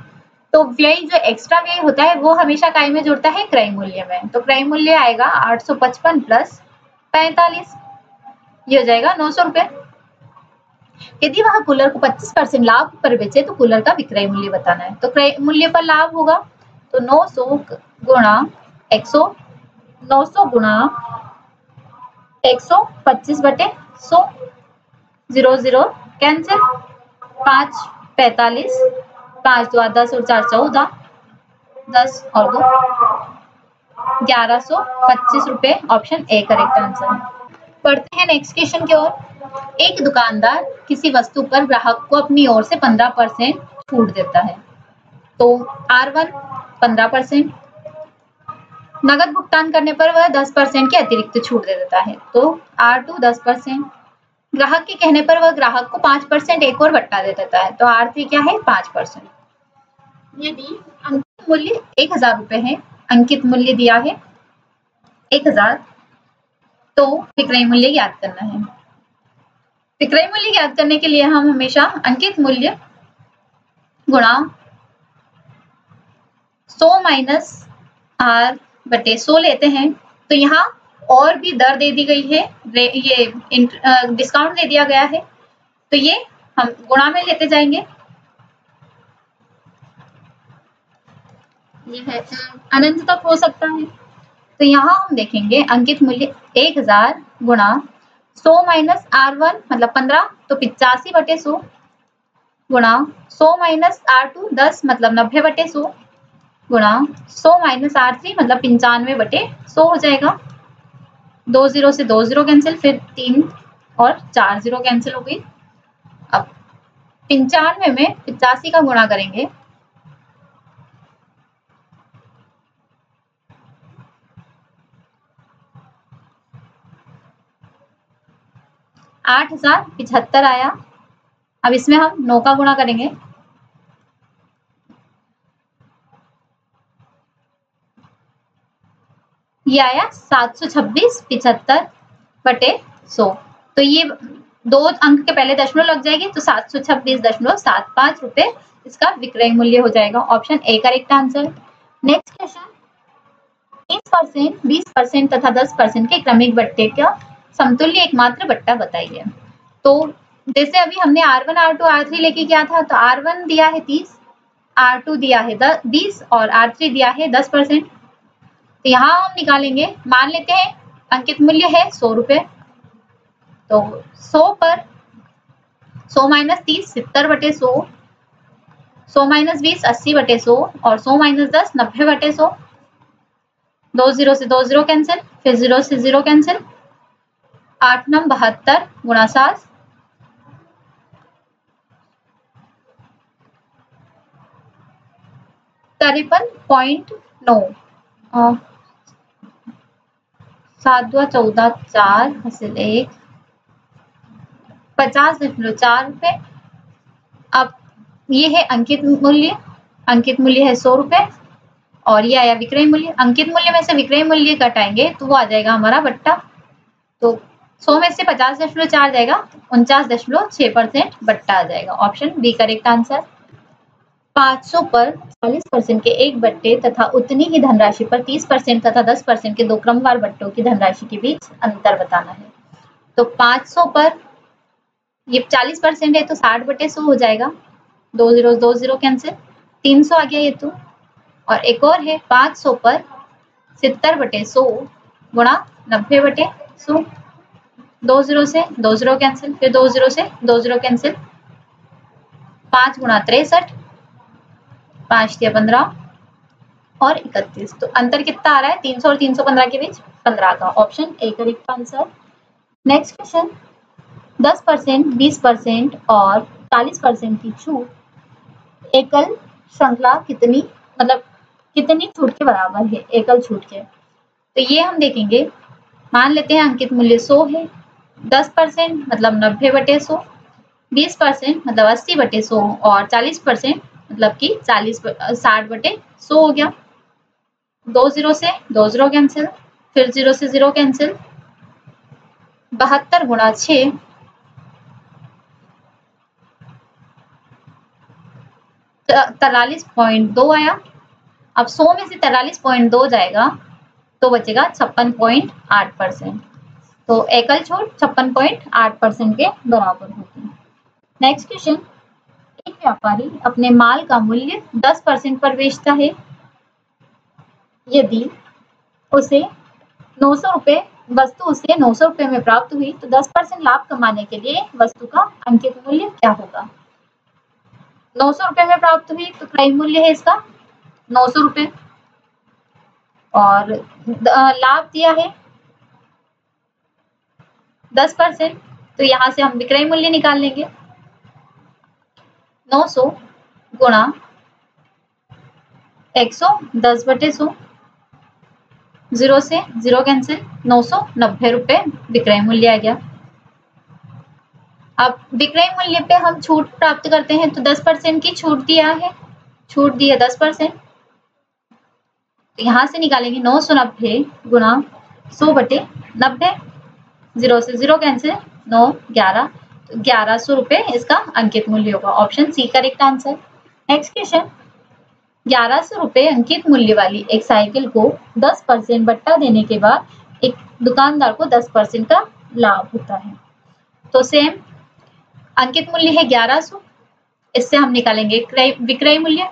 Speaker 1: तो व्यय जो एक्स्ट्रा व्यय होता है वो हमेशा काय में जुड़ता है, क्रय मूल्य में। तो क्रय मूल्य आएगा 855 प्लस 45, ये हो जाएगा 900 रुपए। यदि वह कूलर को 25% लाभ पर बेचे तो कूलर का विक्रय मूल्य बताना है। तो क्रय मूल्य पर लाभ होगा तो 900 गुणा 100, 900 गुणा 100, 25/100, 0 कैंसिल, 5 45, 5 2 10 और 4 14, 10 और 2 1125 रुपए। Option A correct answer. पढ़ते हैं नेक्स्ट क्वेश्चन की ओर। एक दुकानदार किसी वस्तु पर ग्राहक को अपनी ओर से 15% छूट देता है, तो R1 15%, नगद भुगतान करने पर वह 10% की अतिरिक्त छूट दे देता है, तो R2 10%, ग्राहक के कहने पर वह ग्राहक को 5% एक और बट्टा दे देता है, तो R3 क्या है 5%। यदि अंकित मूल्य 1000 रुपए है, अंकित मूल्य दिया है 1000, तो विक्रय मूल्य ज्ञात करना है। विक्रय मूल्य ज्ञात करने के लिए हम हमेशा अंकित मूल्य गुणा 100 माइनस R/100 लेते हैं। तो यहाँ और भी दर दे दी गई है, ये डिस्काउंट दे दिया गया है, तो ये हम गुणा में लेते जाएंगे। ये है अनंत तक हो सकता है, तो यहाँ हम देखेंगे अंकित मूल्य 1000 गुणा 100 माइनस R1 मतलब 15, तो 85/100 गुणा 100 माइनस R2 10 मतलब 90/100 गुणा 100 माइनस R3 मतलब 95/100 हो जाएगा। 2 0 से 2 0 कैंसिल, फिर 3 और 4 0 कैंसिल हो गई। अब 95 में 85 का गुणा करेंगे, $8075 आया। अब इसमें हम 9 का गुणा करेंगे, ये आया 726.75/100। तो ये 2 अंक के पहले दशमलव लग जाएगी, तो 726.75 रुपए इसका विक्रय मूल्य हो जाएगा। Option A correct answer. Next question, 30%, 20% तथा 10% के क्रमिक बट्टे का समतुल्य एकमात्र बट्टा बताइए। तो जैसे अभी हमने R1 R2 R3 लेके किया था, तो R1 दिया है 30, R2 दिया है 20 और R3 दिया है 10%। तो यहाँ हम निकालेंगे, मान लेते हैं अंकित मूल्य है 100 रुपए, तो 100 पर 100 माइनस 30 70/100, 100 माइनस 20 80/100 और 100 माइनस 10 90/100। 2 0 से 2 0 कैंसिल, फिर 0 से 0 कैंसिल, 8 9 72 गुणा 7, 53.9, 7 2 14 4 हासिल 1, 50.4 रुपए। अब ये है अंकित मूल्य, अंकित मूल्य है 100 रुपए और ये आया विक्रय मूल्य। अंकित मूल्य में से विक्रय मूल्य घटाएंगे तो वो आ जाएगा हमारा बट्टा, तो 100 में से 50.4 जाएगा, 49.6% बट्टा आ जाएगा। Option B correct answer. 500 पर 40% के एक बट्टे तथा उतनी ही धनराशि पर 30% तथा 10% के दो क्रमवार बट्टों की धनराशि के बीच अंतर बताना है। तो 500 पर ये 40% है, तो 60/100 हो जाएगा। 2 0 2 0 कैंसिल, 300 आ गया ये तो। और एक और है 500 पर 70/100 गुणा 90/100, 2 0 से 2 0 कैंसिल, फिर 2 0 से 2 0 कैंसिल, 5 गुणा 63, 5 दिया 15 और 31। तो अंतर कितना आ रहा है 300 और 315 के बीच, 15 का। Option A correct answer. Next question, 10%, 20% और 40% की छूट एकल श्रृंखला कितनी मतलब कितनी छूट के बराबर है, एकल छूट के। तो ये हम देखेंगे, मान लेते हैं अंकित मूल्य 100 है, 10% मतलब 90/100, 20% मतलब 80/100 और 40% मतलब कि 60/100 हो गया। 2 0 से 2 0 कैंसिल, फिर 0 से 0 कैंसिल। 72 गुणा 6 43.2 आया। अब 100 में से 43.2 जाएगा तो बचेगा 56.8%। तो एकल छूट 56.8% के बराबर होगी। नेक्स्ट क्वेश्चन, एक व्यापारी अपने माल का मूल्य 10% पर बेचता है। यदि उसे 900 रुपए वस्तु उसे 900 रुपए में प्राप्त हुई तो 10% लाभ कमाने के लिए वस्तु का अंकित मूल्य क्या होगा? 900 रुपए में प्राप्त हुई तो क्रय मूल्य है इसका 900 रुपए और लाभ दिया है 10%, तो यहाँ से हम विक्रय मूल्य निकाल लेंगे। 900 गुणा 100 10/100, 0 से 0 कैंसिल, 990 रुपए विक्रय मूल्य आ गया। अब विक्रय मूल्य पे हम छूट प्राप्त करते हैं तो 10% की छूट दिया है, छूट दी है 10%, तो यहाँ से निकालेंगे 990 गुणा 100/90, 0 से 0 कैंसिल, 9 11, तो 1100 रुपए इसका अंकित मूल्य होगा। Option C correct answer. Next question, 1100 रुपए अंकित मूल्य वाली एक साइकिल को 10% बट्टा देने के बाद एक दुकानदार को 10% का लाभ होता है। तो सेम अंकित मूल्य है 1100, इससे हम निकालेंगे विक्रय मूल्य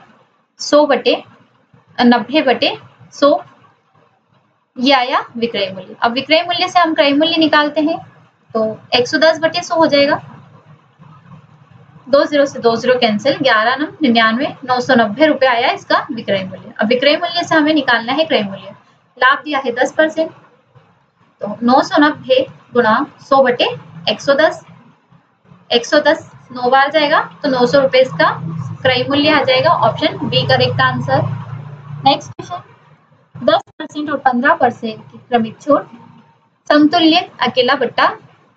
Speaker 1: 100/90/100, ये आया विक्रय मूल्य। अब विक्रय मूल्य से हम क्रय मूल्य निकालते हैं तो 110/100 हो जाएगा। 2 0 से 2 0 कैंसिल, 11 9 99, 990 रुपए आया इसका विक्रय मूल्य। अब विक्रय मूल्य से हमें निकालना है क्रय मूल्य। लाभ दिया है 10%, तो 990 गुणा 100/110, 110 9 बार जाएगा तो 900 रुपए इसका क्रय मूल्य आ जाएगा। Option B correct answer. Next question, 10% और 15% की क्रमिक छूट समतुल्य अकेला बट्टा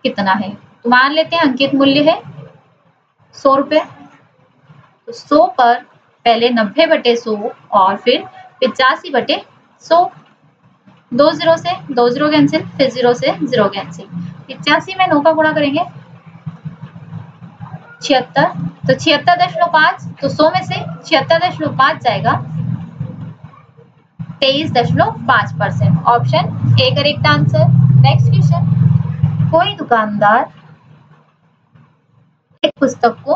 Speaker 1: कितना है? तो मान लेते हैं अंकित मूल्य है 100 रुपए, तो 100 पर पहले 90/100 और फिर 85/100, 2 0 से 2 0 कैंसिल, फिर 0 से 0 कैंसिल, 85 में 9 का गुणा करेंगे 76, तो 76.5, तो 100 में से 76.5 जाएगा 23.5%। Option A correct answer. Next question, कोई दुकानदार एक पुस्तक को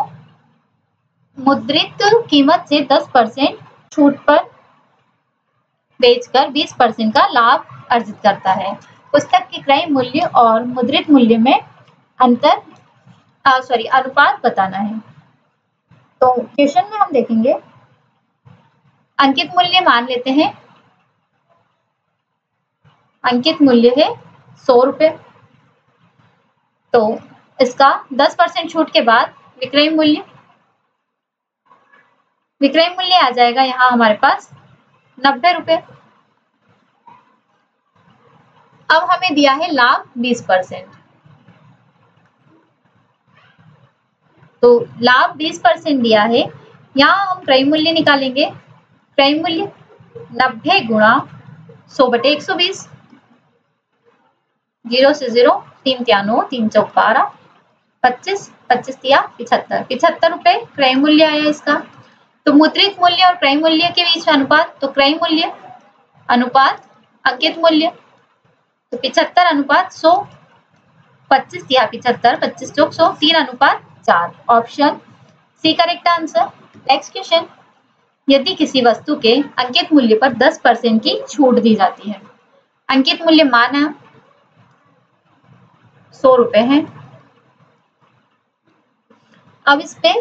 Speaker 1: मुद्रित कीमत से 10% छूट पर बेचकर 20% का लाभ अर्जित करता है। पुस्तक के क्रय मूल्य और मुद्रित मूल्य में अनुपात बताना है। तो क्वेश्चन में हम देखेंगे अंकित मूल्य मान लेते हैं, अंकित मूल्य है 100 रुपए, तो इसका 10% छूट के बाद विक्रय मूल्य आ जाएगा यहाँ हमारे पास 90 रुपए। अब हमें दिया है लाभ 20%, तो लाभ 20% दिया है। यहाँ हम क्रय मूल्य निकालेंगे। क्रय मूल्य 90 गुणा 100/120, 0 से 0, 3 9 3 4 12, 25 25 75, 75 रुपए क्रय मूल्य आया इसका। तो मुद्रित मूल्य और क्रय मूल्य के बीच में अनुपात, तो क्रय मूल्य अनुपात अंकित मूल्य, तो 75/100, 25 75, 25 चौक 100, 3/4। Option C correct answer. Next question, यदि किसी वस्तु के अंकित मूल्य पर 10% की छूट दी जाती है, अंकित मूल्य माना 100 रुपए है, अब इस पे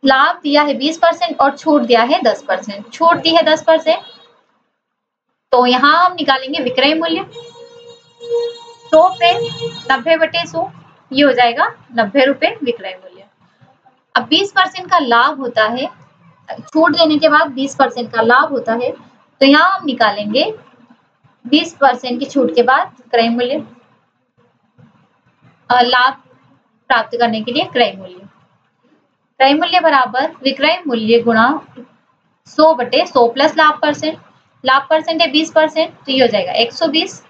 Speaker 1: लाभ दिया है 20% और छूट दिया है 10%, छूट दी है 10%, तो यहाँ हम निकालेंगे विक्रय मूल्य 100 पे 90/100, ये हो जाएगा 90 रुपए विक्रय मूल्य। अब 20% का लाभ होता है, छूट देने के बाद 20% का लाभ होता है, तो यहाँ हम निकालेंगे 20% की छूट के बाद क्रय मूल्य लाभ प्राप्त करने के लिए क्रय मूल्य। क्रय मूल्य बराबर विक्रय मूल्य गुणा 100/100 प्लस लाभ परसेंट। लाभ परसेंट है 20%, तो ये हो जाएगा 120।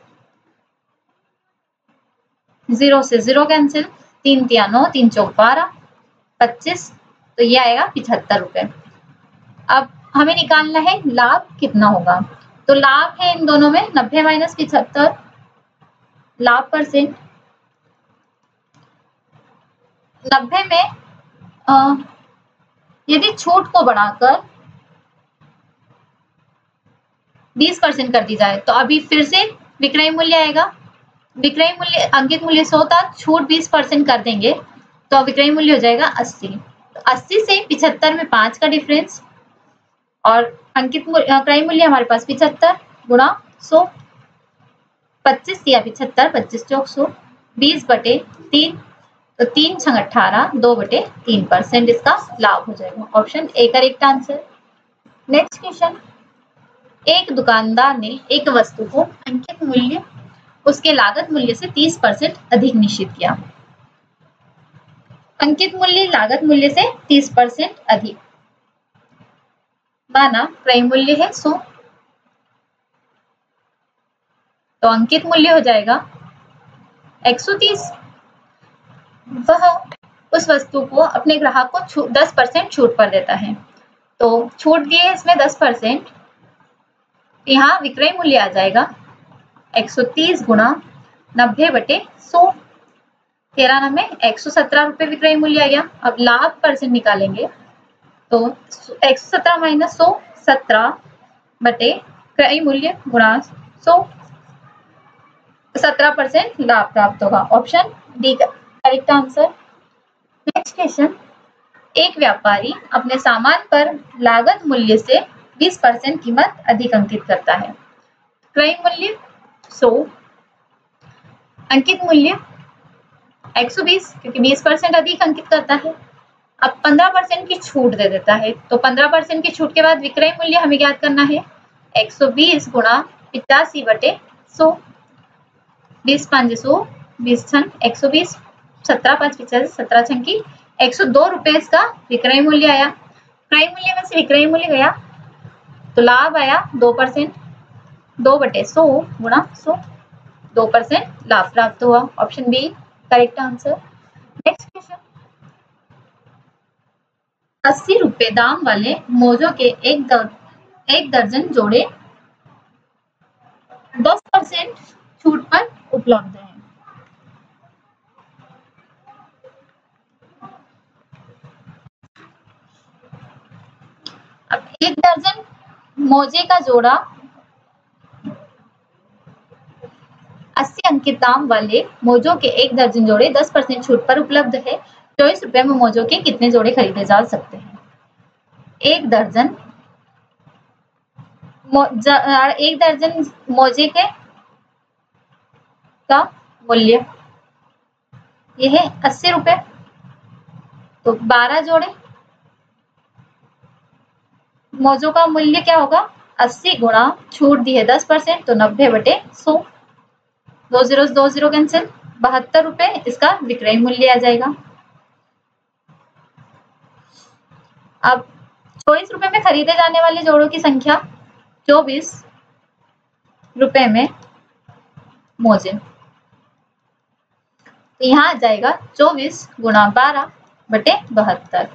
Speaker 1: 0 से 0 कैंसिल, 3 तिया 9, 3 चौक 12, 25, तो ये आएगा 75 रुपए। अब हमें निकालना है लाभ कितना होगा। तो लाभ है इन दोनों में 90 माइनस 75, लाभ परसेंट 90 में यदि छूट को बढ़ाकर 20% कर दी जाए तो अभी फिर से विक्रय मूल्य आएगा। विक्रय मूल्य अंकित मूल्य 100 था, छूट 20% कर देंगे तो विक्रय मूल्य हो जाएगा 80। तो 80 से 75 में 5 का डिफरेंस, और अंकित क्रय मूल्य हमारे पास 75 गुणा 100, 25 या 75, 25 चौक 100, 20/3, तो 3 छंग 18, 2/3% इसका लाभ हो जाएगा। Option A correct answer. Next question, एक दुकानदार ने एक वस्तु को अंकित मूल्य उसके लागत मूल्य से 30% अधिक निश्चित किया। अंकित मूल्य लागत मूल्य से 30% अधिक, माना क्रय मूल्य है 100, तो अंकित मूल्य हो जाएगा 130। वह उस वस्तु को अपने ग्राहक को 10% छूट पर देता है, तो छूट दिए इसमें 10%, यहाँ विक्रय मूल्य आ जाएगा 130 गुणा 90/100, 13 में 117 रुपए विक्रय मूल्य आ गया। अब लाभ परसेंट निकालेंगे तो 117 माइनस 100, 17 क्रय मूल्य गुणा 100, 17% लाभ प्राप्त होगा। Option D correct answer. Next question, एक व्यापारी अपने सामान पर लागत मूल्य से 20% कीमत अधिक अंकित करता है। क्रय मूल्य 100, अंकित मूल्य 120, क्योंकि 20% अधिक अंकित करता है। अब 15% की छूट दे देता है, तो 15% की छूट के बाद विक्रय मूल्य हमें ज्ञात करना है 120 गुणा 85/100, 20 5 100, 20 छंग 120, 17 5 85, 17 छंग की 102 रुपए इसका विक्रय मूल्य आया। क्रय मूल्य में से विक्रय मूल्य गया तो लाभ आया 2%, 2/100 गुणा 100, 2% लाभ प्राप्त हुआ। Option B correct answer. Next question, 80 रुपए दाम वाले मोजों के एक दर्जन जोड़े 10% छूट पर उपलब्ध हैं। अब एक दर्जन मोजे का जोड़ा 80 अंकित दाम वाले मोजों के एक दर्जन जोड़े 10% छूट पर उपलब्ध है। 24 रुपए में मोजों के कितने जोड़े खरीदे जा सकते हैं। एक दर्जन मोजे के का मूल्य यह है 80 रुपए, तो 12 जोड़े मोजों का मूल्य क्या होगा 80 गुणा छूट दी है 10%, तो 90/100, 2 0 कैंसिल, 72 रुपए इसका विक्रय मूल्य आ जाएगा। अब 24 रुपए में खरीदे जाने वाले जोड़ों की संख्या 24 रुपए में मोजे, तो यहाँ आ जाएगा 24 गुणा 12/72,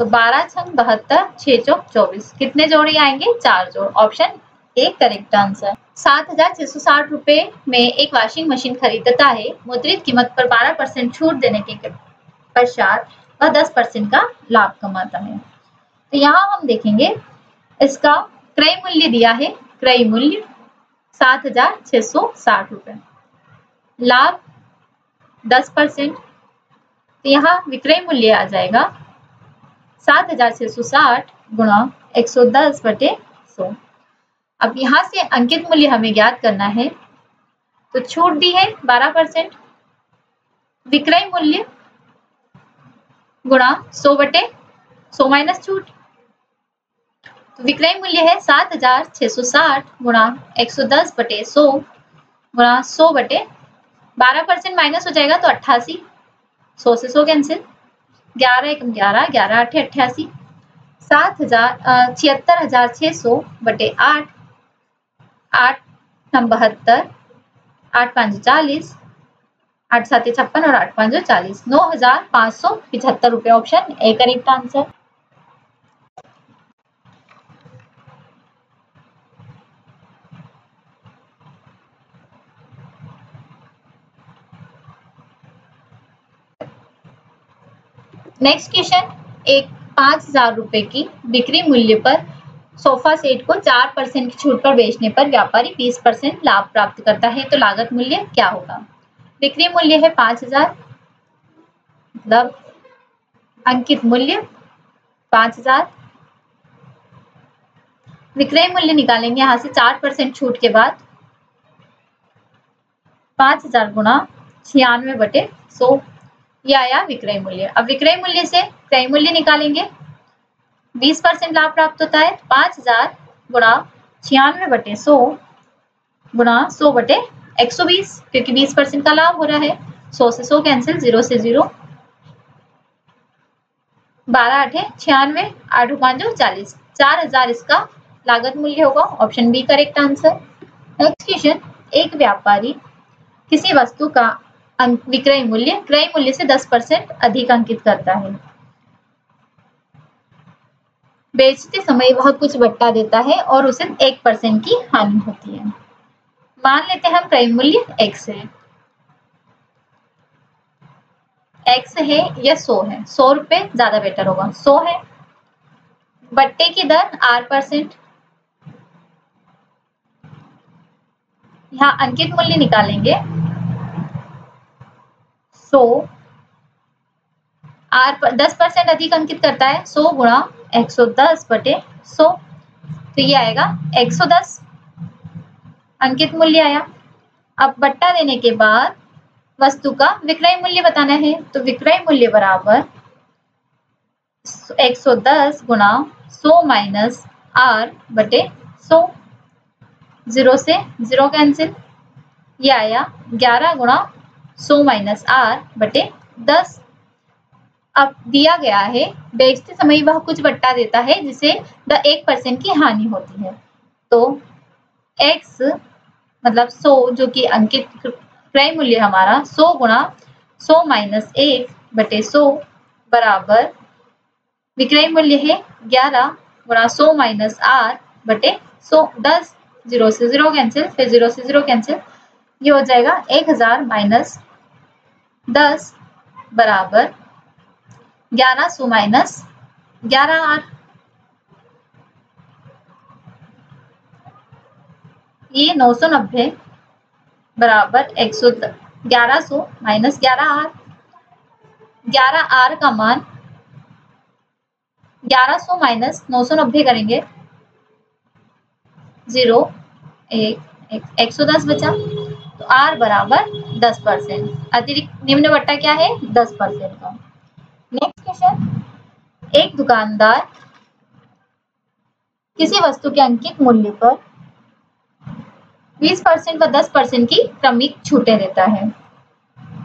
Speaker 1: तो 12 छंग 72, 6 चौक 24, कितने जोड़े आएंगे 4 जोड़। Option A correct answer. 7,660 रुपए में एक वॉशिंग मशीन खरीदता है। मुद्रित कीमत पर 12% छूट देने के पश्चात वह 10% का लाभ कमाता है। तो यहाँ हम देखेंगे इसका क्रय मूल्य दिया है, क्रय मूल्य 7,660 रुपए, लाभ 10%, तो यहाँ विक्रय मूल्य आ जाएगा 7,660 गुणा 110/100। अब यहाँ से अंकित मूल्य हमें ज्ञात करना है, तो छूट दी है 12%, विक्रय मूल्य गुणा 100/100 माइनस छूट, तो विक्रय मूल्य है 7,660 गुणा 110/100 गुणा 100/100, 12% माइनस हो जाएगा तो 88, 100 से 100 कैंसिल, 11 एकम 11, 11 आठे 88, 76,600 बटे 8, 8 नम 72, 8 5 40, 8 7 56 और 8 5 40, 9,575 रुपए। Option A correct answer. Next question, एक 5,000 रुपए की बिक्री मूल्य पर सोफा सेट को 4% की छूट पर बेचने पर व्यापारी 20% लाभ प्राप्त करता है, तो लागत मूल्य क्या होगा? बिक्री मूल्य है 5,000, मतलब अंकित मूल्य 5,000, विक्रय मूल्य निकालेंगे यहाँ से 4% छूट के बाद, 5,000 गुणा 96 बटे 100, ये आया विक्रय मूल्य। अब विक्रय मूल्य से क्रय मूल्य निकालेंगे, 20% लाभ प्राप्त होता है, 5,000 गुणा 96 बटे 100 गुणा 100 बटे 120, क्योंकि 20% का लाभ हो रहा है। 100 से 100 कैंसिल, 0 से 0, 12 आठे 96, 8 5 40, 4,000 इसका लागत मूल्य होगा। Option B correct answer. Next question, एक व्यापारी किसी वस्तु का विक्रय मूल्य क्रय मूल्य से 10% अधिक अंकित करता है। बेचते समय वह कुछ बट्टा देता है और उसे 1% की हानि होती है। मान लेते हैं हम क्रय मूल्य x है, x है या 100 है, 100 रुपए ज्यादा बेटर होगा, 100 है, बट्टे की दर r%, यहाँ अंकित मूल्य निकालेंगे, 100 r 10% अधिक अंकित करता है, 100 गुणा 110 बटे 100, तो ये आएगा 110 अंकित मूल्य आया। अब बट्टा देने के बाद वस्तु का विक्रय मूल्य बताना है, तो विक्रय मूल्य बराबर 110 गुणा 100 माइनस r बटे 100, 0 से 0 कैंसिल, ये आया 11 गुणा 100 माइनस r बटे 10। अब दिया गया है बेचते समय वह कुछ बट्टा देता है जिसे 1% की हानि होती है, तो x मतलब 100 जो कि अंकित क्रय मूल्य हमारा 100 गुणा 100 माइनस 1 बटे 100 बराबर विक्रय मूल्य है 11 गुणा 100 माइनस r बटे 100, 10, 0 से 0 कैंसिल, फिर 0 से 0 कैंसिल, ये हो जाएगा 1,000 माइनस 10 बराबर 1100 माइनस 11r, ये 990 बराबर 1100 माइनस 11r, 11r का मान 1100 माइनस 990 करेंगे, 0 1 110 बचा, तो r बराबर 10%, अतिरिक्त निम्न बट्टा क्या है 10% का। नेक्स्ट क्वेश्चन, एक दुकानदार किसी वस्तु के अंकित मूल्य पर 20% व 10% की क्रमिक छूटें देता है।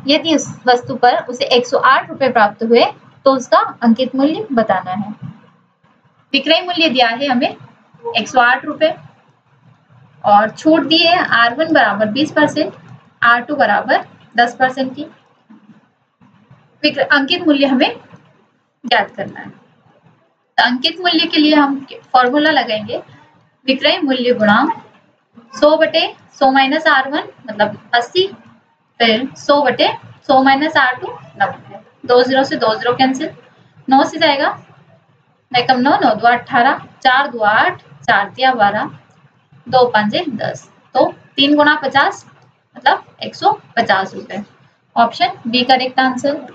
Speaker 1: यदि उस वस्तु पर उसे 108 रुपए प्राप्त हुए तो उसका अंकित मूल्य बताना है। विक्रय मूल्य दिया है हमें 108 रुपए और छूट दी है R1 बराबर 20%, R2 बराबर 10% की। अंकित मूल्य हमें ज्ञात करना है, तो अंकित मूल्य के लिए हम फॉर्मूला लगाएंगे, विक्रय मूल्य गुणा 100 बटे 100 माइनस R1 मतलब 80, फिर 100 बटे 100 माइनस R2 90, 2 0 से 2 0 कैंसिल, 9 से जाएगा 9 9 9 2 18, 4 2 8, 4 3 12, 2 5 10, तो 3 गुणा 50 मतलब 150 रुपए। Option B correct answer.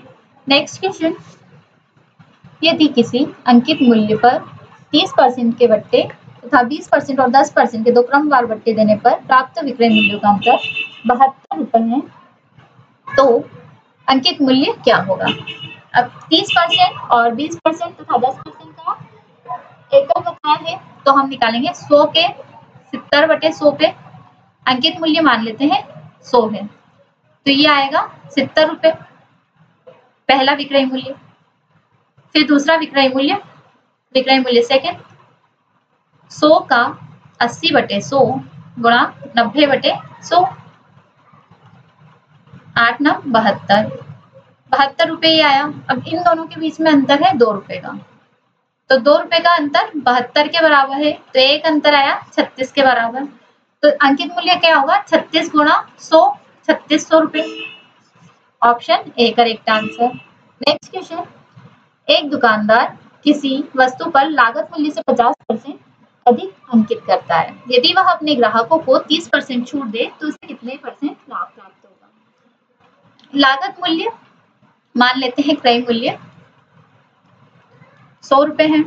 Speaker 1: Next question, यदि किसी अंकित मूल्य पर 30% के बट्टे तथा 20% और 10% के दो क्रमवार बट्टे देने पर प्राप्त विक्रय मूल्य का अंतर 72 रुपए है, तो अंकित मूल्य क्या होगा? अब 30% और 20% तथा 10% का एकल बताया है, तो हम निकालेंगे 100 के 70 बटे 100 पे, अंकित मूल्य मान लेते हैं 100 है, तो ये आएगा 70 रुपए पहला विक्रय मूल्य। फिर दूसरा विक्रय मूल्य सेकेंड 100 का 80/100 गुणा 90/100 8 9 72 रुपए ये आया। अब इन दोनों के बीच में अंतर है 2 रुपए का, तो 2 रुपए का अंतर 72 के बराबर है, तो एक अंतर आया 36 के बराबर। तो अंकित मूल्य क्या होगा 36 गुणा 100 3600 रुपए। Option A correct answer. Next question, एक दुकानदार किसी वस्तु पर लागत मूल्य से 50% अधिक अंकित करता है। यदि वह अपने ग्राहकों को 30% छूट दे तो उसे कितने परसेंट लाभ प्राप्त होगा? लागत मूल्य मान लेते हैं क्रय मूल्य 100 रुपए है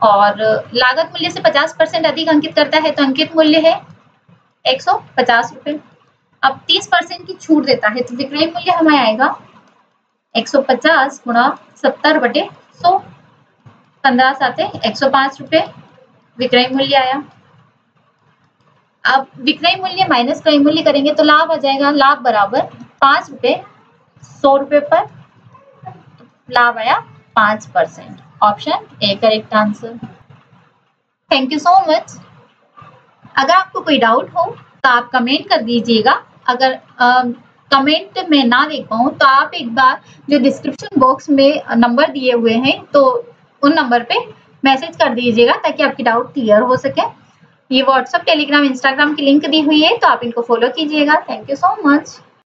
Speaker 1: और लागत मूल्य से 50% अधिक अंकित करता है, तो अंकित मूल्य है 150 रुपए। अब 30% की छूट देता है, तो विक्रय मूल्य हमें आएगा 150 गुणा 70/100 15 7 105 रुपए विक्रय मूल्य आया। अब विक्रय मूल्य माइनस क्रय मूल्य करेंगे तो लाभ आ जाएगा, लाभ बराबर 5 रुपए 100 रुपए पर लाभ आया 5%। Option A correct answer. Thank you so much. अगर आपको कोई डाउट हो तो आप कमेंट कर दीजिएगा। अगर कमेंट में ना देख पाऊँ तो आप एक बार जो डिस्क्रिप्शन बॉक्स में नंबर दिए हुए हैं तो उन नंबर पे मैसेज कर दीजिएगा ताकि आपकी डाउट क्लियर हो सके। ये व्हाट्सएप, टेलीग्राम, इंस्टाग्राम की लिंक दी हुई है, तो आप इनको फॉलो कीजिएगा। Thank you so much.